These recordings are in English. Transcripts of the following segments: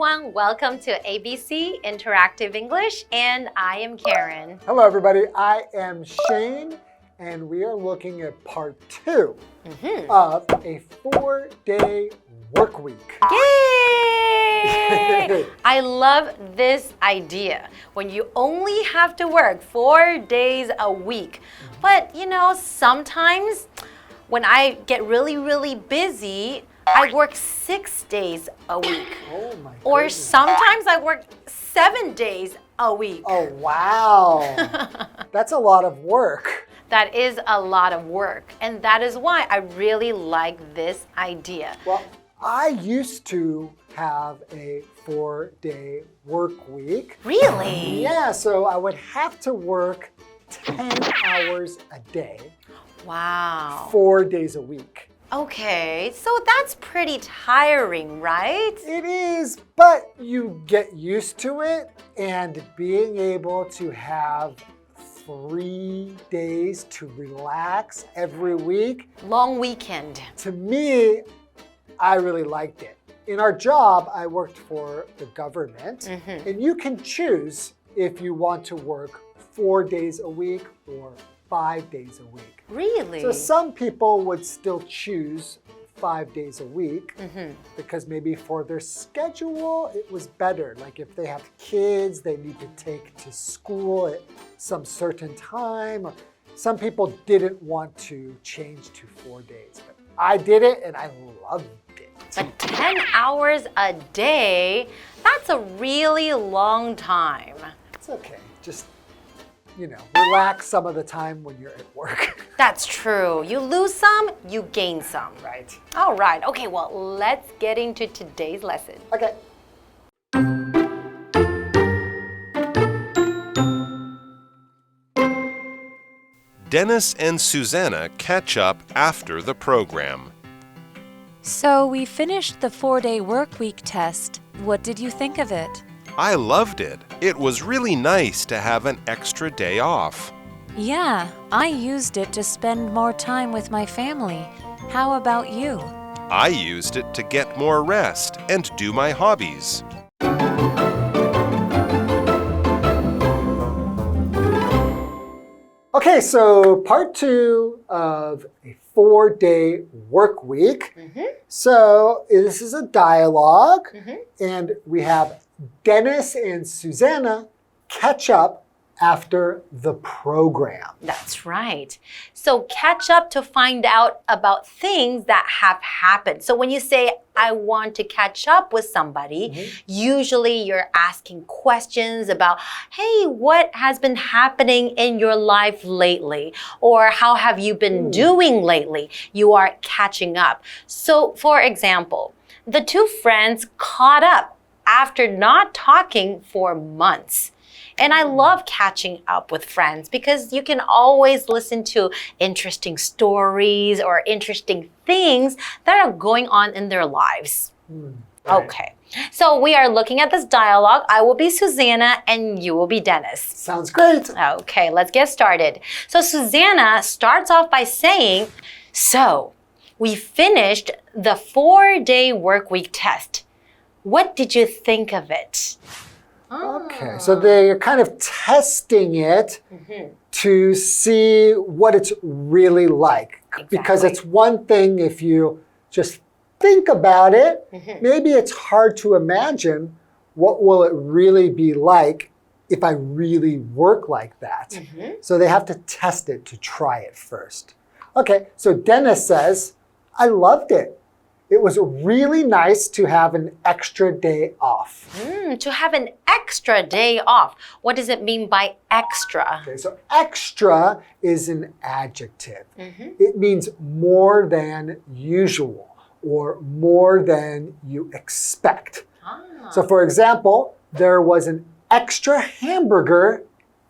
everyone. Welcome to ABC Interactive English, and I am Karen. Hello, everybody. I am Shane, and we are looking at part 2 of a 4-day work week. Yay! I love this idea. When you only have to work 4 days a week. But, you know, sometimes when I get really busy, I work 6 days a week. Oh my goodness. Or sometimes I work 7 days a week. Oh, wow. That's a lot of work. That is a lot of work. And that is why I really like this idea. Well, I used to have a 4-day work week. Really? Yeah, so I would have to work 10 hours a day. Wow. 4 days a week. Okay, so that's pretty tiring, right? It is, but you get used to it, and being able to have 3 days to relax every week. Long weekend. To me, I really liked it. In our job, I worked for the government, and you can choose if you want to work 4 days a week or 5 days a week. Really? So some people would still choose 5 days a week because maybe for their schedule it was better. Like if they have kids they need to take to school at some certain time. Or some people didn't want to change to 4 days. But I did it and I loved it. But 10 hours a day, that's a really long time. It's okay. Just, you know, relax some of the time when you're at work. That's true. You lose some, you gain some. Right. All right. Okay, well, let's get into today's lesson. Okay. Dennis and Susanna catch up after the program. So we finished the 4-day workweek test. What did you think of it? I loved it. It was really nice to have an extra day off. Yeah, I used it to spend more time with my family. How about you? I used it to get more rest and do my hobbies. Okay, so part 2 of a 4-day work week. So this is a dialogue, and we have Dennis and Susanna catch up after the program. That's right. So catch up to find out about things that have happened. So when you say, I want to catch up with somebody, usually you're asking questions about, hey, what has been happening in your life lately? Or how have you been doing lately? You are catching up. So for example, the two friends caught up after not talking for months. And I love catching up with friends because you can always listen to interesting stories or interesting things that are going on in their lives. Okay, so we are looking at this dialogue. I will be Susanna and you will be Dennis. Sounds great. Okay, let's get started. So Susanna starts off by saying, so we finished the 4-day workweek test. What did you think of it? Okay, so they're kind of testing it to see what it's really like. Because it's one thing if you just think about it, maybe it's hard to imagine what will it really be like if I really work like that. So they have to test it to try it first. Okay, so Dennis says, I loved it. It was really nice to have an extra day off. To have an extra day off. What does it mean by extra? Okay, so extra is an adjective. It means more than usual or more than you expect. So for example, there was an extra hamburger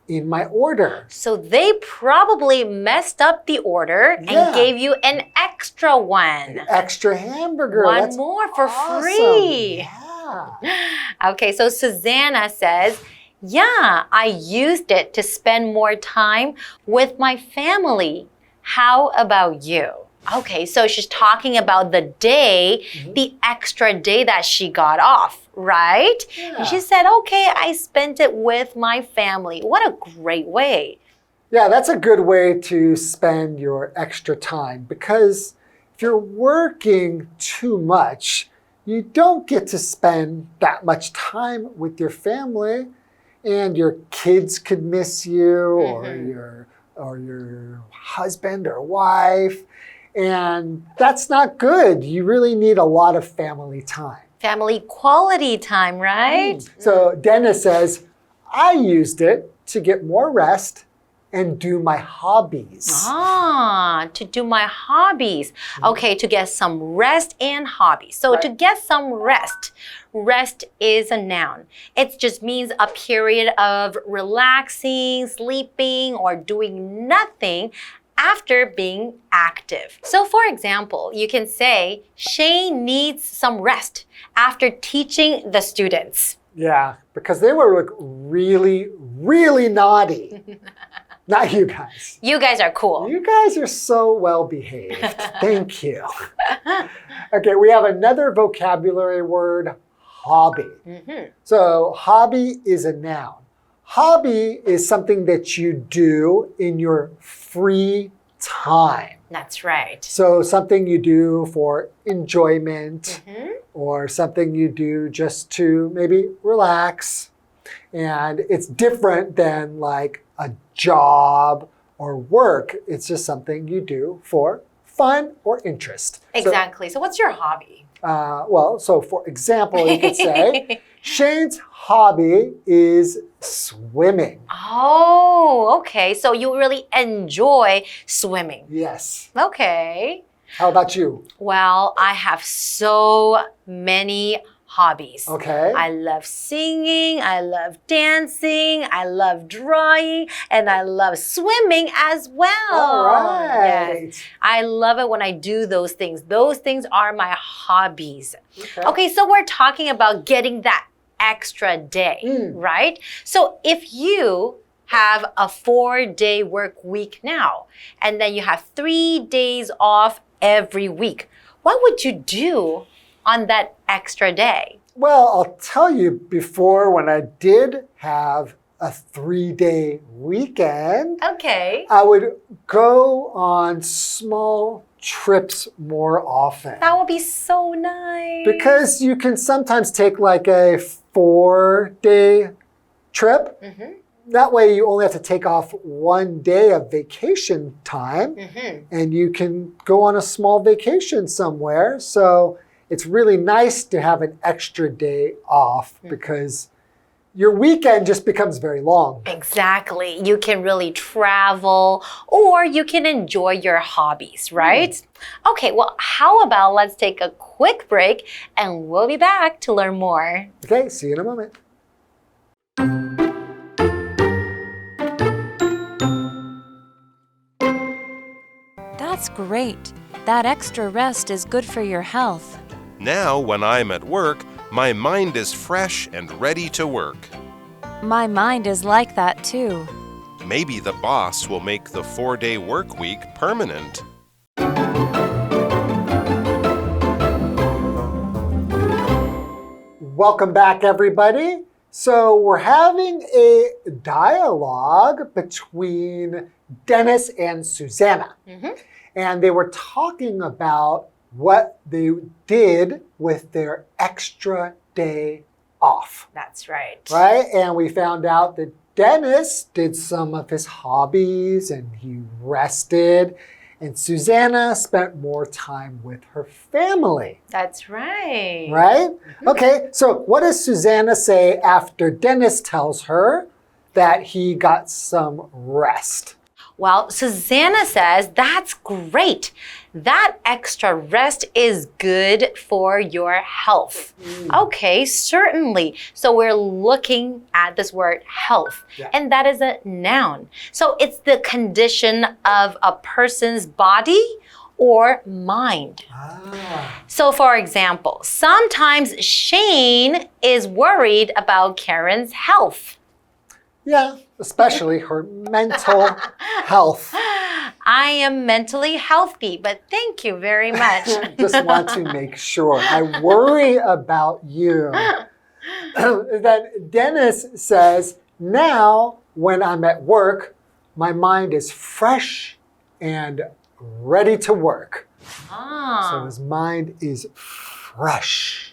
in my order. So they probably messed up the order and gave you an extra one. An extra hamburger. One That's more for awesome. free. Yeah. Okay, so Susanna says, yeah, I used it to spend more time with my family. How about you? Okay, so she's talking about the day, the extra day that she got off, right? Yeah. And she said, okay, I spent it with my family. What a great way. Yeah, that's a good way to spend your extra time because if you're working too much, you don't get to spend that much time with your family, and your kids could miss you or your husband or wife, and that's not good. You really need a lot of family time. Family quality time, right? So Dennis says, I used it to get more rest and do my hobbies. To do my hobbies. Okay, to get some rest and hobbies. So to get some rest, rest is a noun. It just means a period of relaxing, sleeping, or doing nothing after being active. So for example, you can say, Shane needs some rest after teaching the students. Yeah, because they were like really, really naughty. Not you guys. You guys are cool. You guys are so well behaved. Thank you. Okay, we have another vocabulary word, hobby. So hobby is a noun. Hobby is something that you do in your free time. That's right. So something you do for enjoyment or something you do just to maybe relax. And it's different than like a job or work. It's just something you do for fun or interest. Exactly. So what's your hobby? So for example, you could say, Shane's hobby is swimming. Oh, okay. So you really enjoy swimming. Yes. Okay. How about you? Well, I have so many hobbies. Okay. I love singing, I love dancing, I love drawing, and I love swimming as well. All right. Yes. I love it when I do those things. Those things are my hobbies. Okay, so we're talking about getting that extra day, right? So if you have a 4-day work week now, and then you have 3 days off every week, what would you do on that extra day? Well, I'll tell you, before when I did have a 3-day weekend, Okay. I would go on small trips more often. That would be so nice. Because you can sometimes take like a 4-day trip. That way you only have to take off 1 day of vacation time and you can go on a small vacation somewhere. So it's really nice to have an extra day off because your weekend just becomes very long. Exactly. You can really travel or you can enjoy your hobbies, right? Okay, well, how about let's take a quick break and we'll be back to learn more. Okay, see you in a moment. That's great. That extra rest is good for your health. Now, when I'm at work, my mind is fresh and ready to work. My mind is like that too. Maybe the boss will make the 4-day work week permanent. Welcome back, everybody. So we're having a dialogue between Dennis and Susanna. And they were talking about what they did with their extra day off. That's right. Right? And we found out that Dennis did some of his hobbies and he rested. And Susanna spent more time with her family. That's right. Right? Okay, so what does Susanna say after Dennis tells her that he got some rest? Well, Susanna says, that's great. That extra rest is good for your health. Okay, certainly. So we're looking at this word health, and that is a noun. So it's the condition of a person's body or mind. So for example, sometimes Shane is worried about Karen's health. Yeah, especially her mental health. I am mentally healthy, but thank you very much. Just want to make sure. I worry about you. Then Dennis says, now when I'm at work, my mind is fresh and ready to work. So his mind is fresh.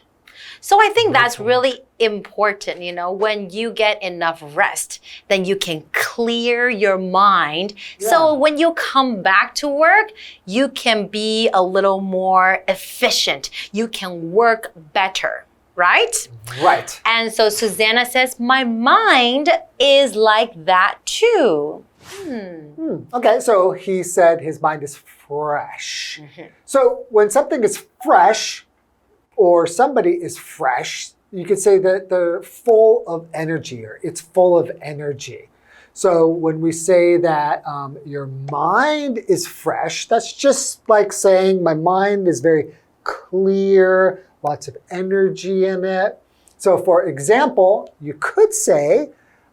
So I think that's really important, when you get enough rest, then you can clear your mind. Yeah. So when you come back to work, you can be a little more efficient. You can work better, right? Right. And so Susanna says, my mind is like that too. Okay, so he said his mind is fresh. So when something is fresh, or somebody is fresh, you could say that they're full of energy, or it's full of energy. So when we say that your mind is fresh, that's just like saying my mind is very clear, lots of energy in it. So for example, you could say,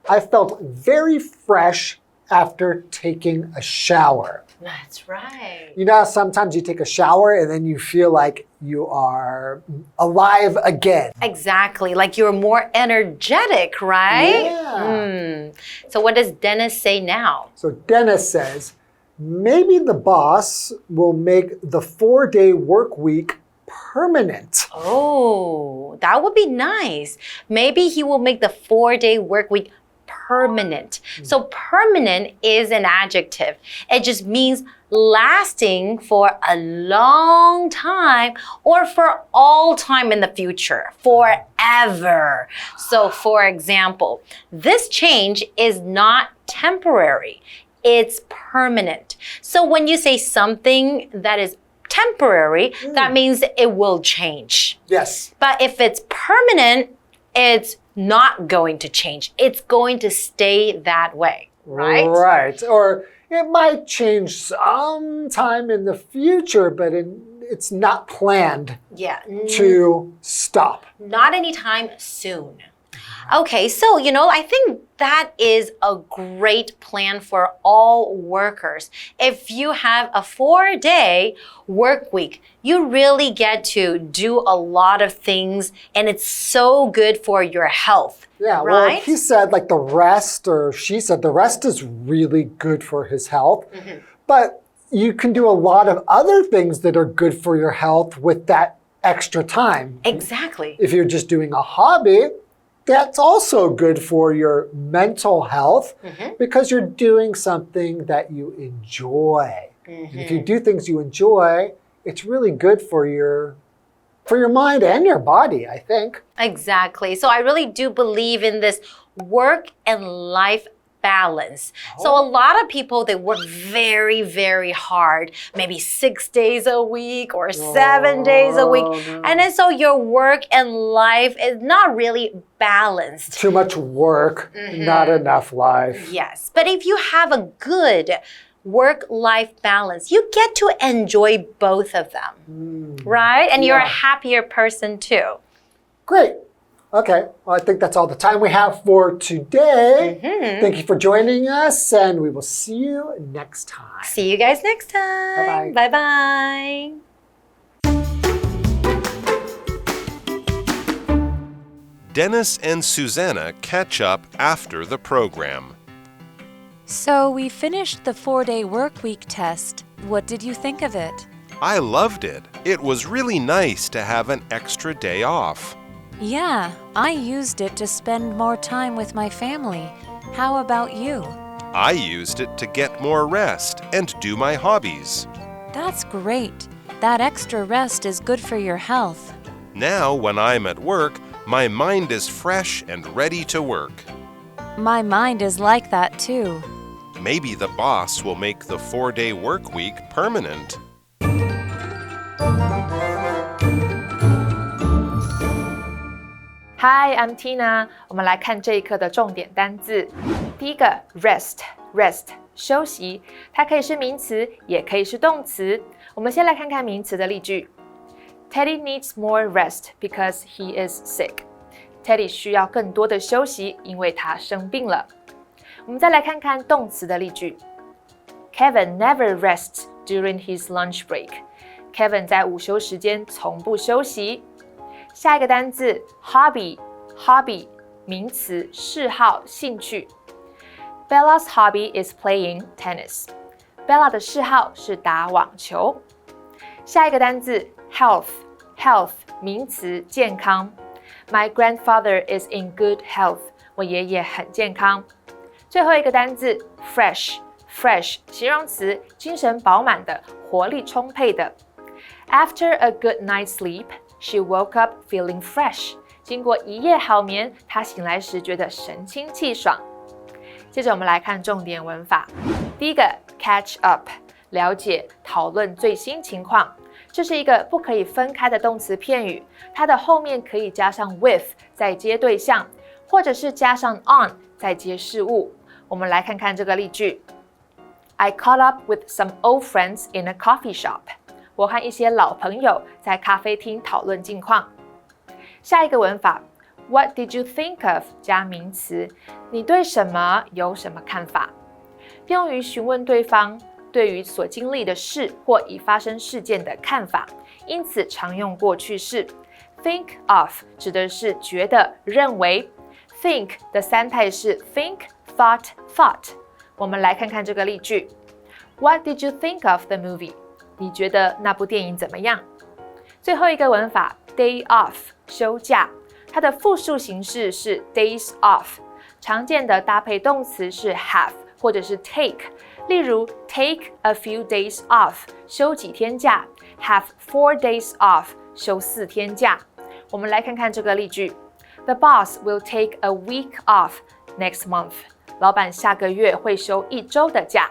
I felt very fresh after taking a shower. That's right. Sometimes you take a shower and then you feel like you are alive again. Exactly. Like you're more energetic, right? Yeah. So what does Dennis say now? So Dennis says, maybe the boss will make the 4-day work week permanent. Oh, that would be nice. Maybe he will make the 4-day work week permanent. So permanent is an adjective. It just means lasting for a long time or for all time in the future, forever. So for example, this change is not temporary. It's permanent. So when you say something that is temporary, that means it will change. Yes. But if it's permanent, it's not going to change. It's going to stay that way, right? Right. Or it might change sometime in the future, but it's not planned to stop. Not anytime soon. Okay, so, I think that is a great plan for all workers. If you have a 4-day work week, you really get to do a lot of things, and it's so good for your health. Yeah, right? Well, he said like the rest, or she said the rest is really good for his health. But you can do a lot of other things that are good for your health with that extra time. Exactly. If you're just doing a hobby, that's also good for your mental health because you're doing something that you enjoy. And if you do things you enjoy, it's really good for your mind and your body, I think. Exactly. So I really do believe in this work and life balance. So a lot of people, they work very, very hard, maybe 6 days a week or 7 days a week. And then so your work and life is not really balanced. Too much work, not enough life. Yes. But if you have a good work-life balance, you get to enjoy both of them, right? And you're a happier person too. Great. Okay, well, I think that's all the time we have for today. Thank you for joining us, and we will see you next time. See you guys next time. Bye-bye. Dennis and Susanna catch up after the program. So we finished the 4-day workweek test. What did you think of it? I loved it. It was really nice to have an extra day off. Yeah, I used it to spend more time with my family. How about you? I used it to get more rest and do my hobbies. That's great. That extra rest is good for your health. Now, when I'm at work, my mind is fresh and ready to work. My mind is like that too. Maybe the boss will make the 4-day work week permanent. Hi, I'm Tina. 我们来看这一课的重点单字。第一个 rest 休息，它可以是名词，也可以是动词。我们先来看看名词的例句。Teddy needs more rest because he is sick. Teddy 需要更多的休息，因为他生病了。我们再来看看动词的例句。Kevin never rests during his lunch break. Kevin 在午休时间从不休息。下一个单字 hobby 名词，嗜好、兴趣。Bella's hobby is playing tennis. Bella 的嗜好是打网球。下一个单字 health 名词，健康。My grandfather is in good health. 我爷爷很健康。最后一个单字 fresh 形容词，精神饱满的，活力充沛的。After a good night's sleep, she woke up feeling fresh. 经过一夜好眠，她醒来时觉得神清气爽。接着我们来看重点文法。第一个 catch up 了解、讨论最新情况。这是一个不可以分开的动词片语，它的后面可以加上 with 再接对象，或者是加上 on 再接事物。我们来看看这个例句。I caught up with some old friends in a coffee shop. 我和一些老朋友在咖啡厅讨论近况。下一个文法 What did you think of 加名词，你对什么有什么看法？用于询问对方对于所经历的事或已发生事件的看法，因此常用过去式。Think of 指的是觉得、认为。Think 的三态是 think, thought。我们来看看这个例句。What did you think of the movie? 你觉得那部电影怎么样？最后一个文法 day off 休假，它的复数形式是 days off， 常见的搭配动词是 have 或者是 take， 例如 take a few days off 休几天假， have 4 days off 休4天假。我们来看看这个例句。The boss will take a week off next month. 老板下个月会休1周的假。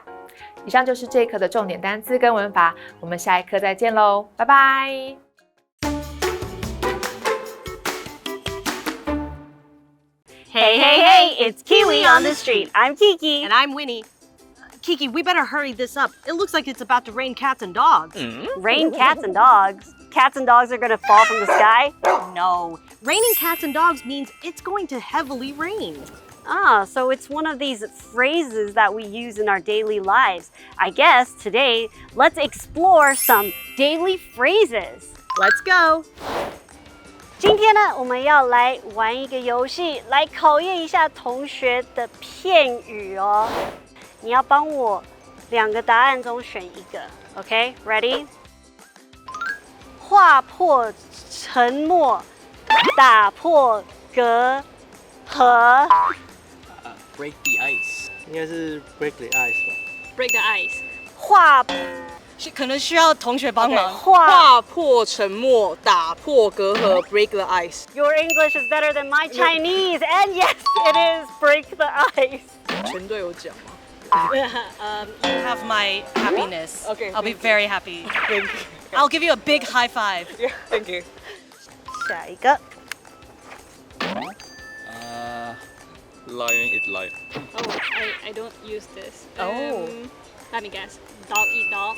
以上就是这一课的重点单词跟文法，我们下一课再见喽，拜拜。Hey, it's KiWi on the street. I'm Kiki. And I'm Winnie. Kiki, we better hurry this up. It looks like it's about to rain cats and dogs. Rain cats and dogs? Cats and dogs are gonna fall from the sky? No, raining cats and dogs means it's going to heavily rain. Ah, so it's one of these phrases that we use in our daily lives. I guess today, let's explore some daily phrases. Let's go. 今天呢，我们要来玩一个游戏，来考验一下同学的片语哦。你要帮我2个答案中选一个 ，OK？ Ready？ 划破沉默，打破隔阂。break the ice， 应该是 break the ice 吧 Break the ice. 划可能需要同学帮忙。划破沉默，打破隔阂 break the ice. Your English is better than my Chinese, and yes, it is break the ice. 全队有讲吗？ You have my happiness. Okay, I'll be thank you. very happy. Thank you. I'll give you a big high five. Yeah, thank you. 下一个 Lion eat lion. Oh, I don't use this. Oh. Let me guess. Dog eat dog.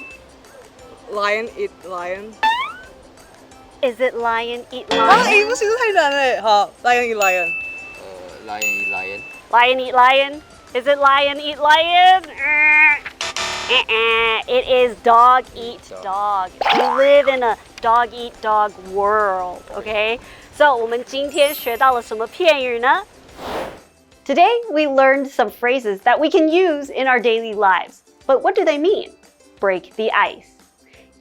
Lion eat lion. Is it lion eat 啊， lion? 不行，太难了。好 ，lion eat lion. Lion eat lion. Lion eat lion? Is it lion eat lion? It is dog eat dog. We live in a dog eat dog world, okay? So 我们今天学到了什么片语呢？ Today we learned some phrases that we can use in our daily lives. But what do they mean? Break the ice.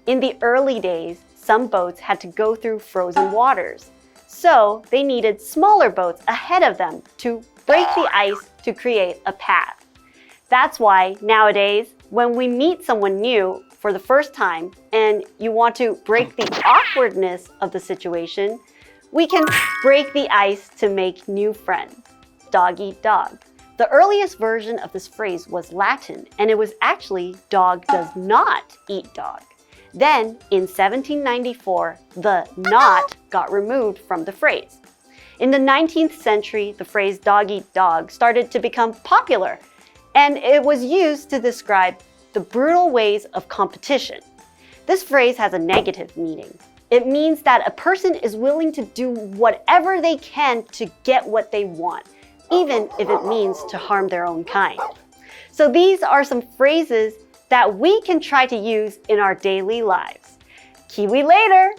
In the early days, some boats had to go through frozen waters. So they needed smaller boats ahead of them to break the ice to create a path. That's why nowadays, when we meet someone new for the first time and you want to break the awkwardness of the situation, we can break the ice to make new friends. Dog eat dog. The earliest version of this phrase was Latin, and it was actually dog does not eat dog. Then, in 1794, the not got removed from the phrase. In the 19th century, the phrase dog eat dog started to become popular, and it was used to describe the brutal ways of competition. This phrase has a negative meaning. It means that a person is willing to do whatever they can to get what they want. even if it means to harm their own kind. So these are some phrases that we can try to use in our daily lives. KiWi later!